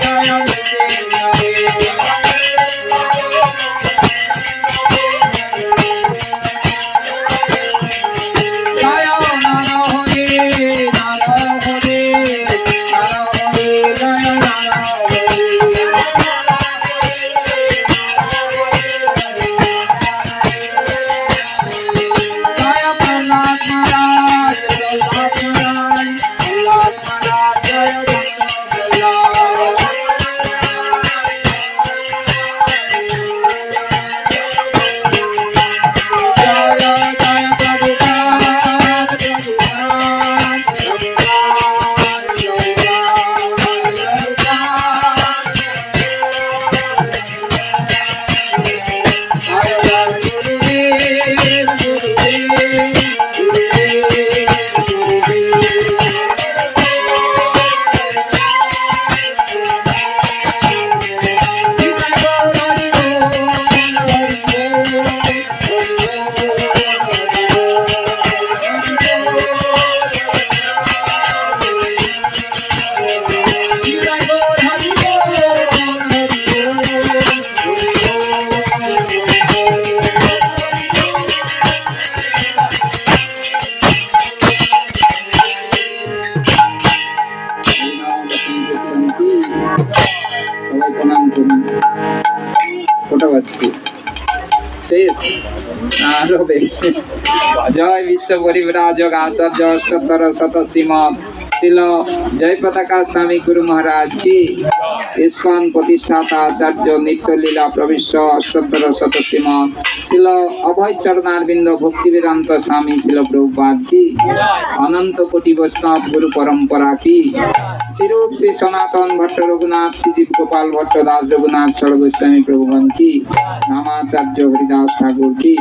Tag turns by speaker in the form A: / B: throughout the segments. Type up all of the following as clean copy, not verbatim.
A: Jaya কোটা পাচ্ছি শেষ আর হবে। জয় বিশ্ব পরিব্রাজক আচার্য অষ্টোত্তর শত শ্রীমৎ শিল জয় পতাকা স্বামী গুরু মহারাজ কি, ইস্কন প্রতিষ্ঠাতা আচার্য নিত্য লীলা প্রবিষ্ট অষ্টোত্তর শত শ্রীমৎ শিল অভয় চরণারবিন্দ ভক্তি বেদান্ত স্বামী শিল প্রভুপাদ কি, অনন্ত কোটি বৈষ্ণব গুরু পরম্পরা কি, শ্রীরূপ শ্রী সনাতন ভট্ট রঘুনাথ শ্রীজীব গোপাল ভট্ট দাস রঘুনাথ সর্বস্বামী প্রভুগণ কি, নামাচার্য হরিদাস ঠাকুর কি,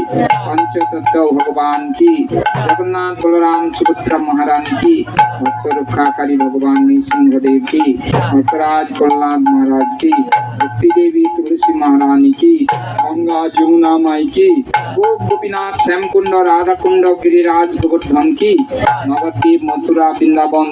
A: পঞ্চতত্ত্ব ভগবান কি, জগন্নাথ বলরাম সুভদ্রা মহারানী কি, ভক্ত রক্ষাকারী ভগবান নৃসিংহদেব কি, ভক্তরাজ প্রহ্লাদ মহারাজ কি, ভক্তি দেবী তুলসী মহারানী কি, গঙ্গা যমুনা মাই কি, গোপ গোপীনাথ শ্যামকুণ্ড রাধাকুণ্ড গিরিরাজ গোবর্ধন কি, নবদ্বীপ মথুরা বৃন্দাবন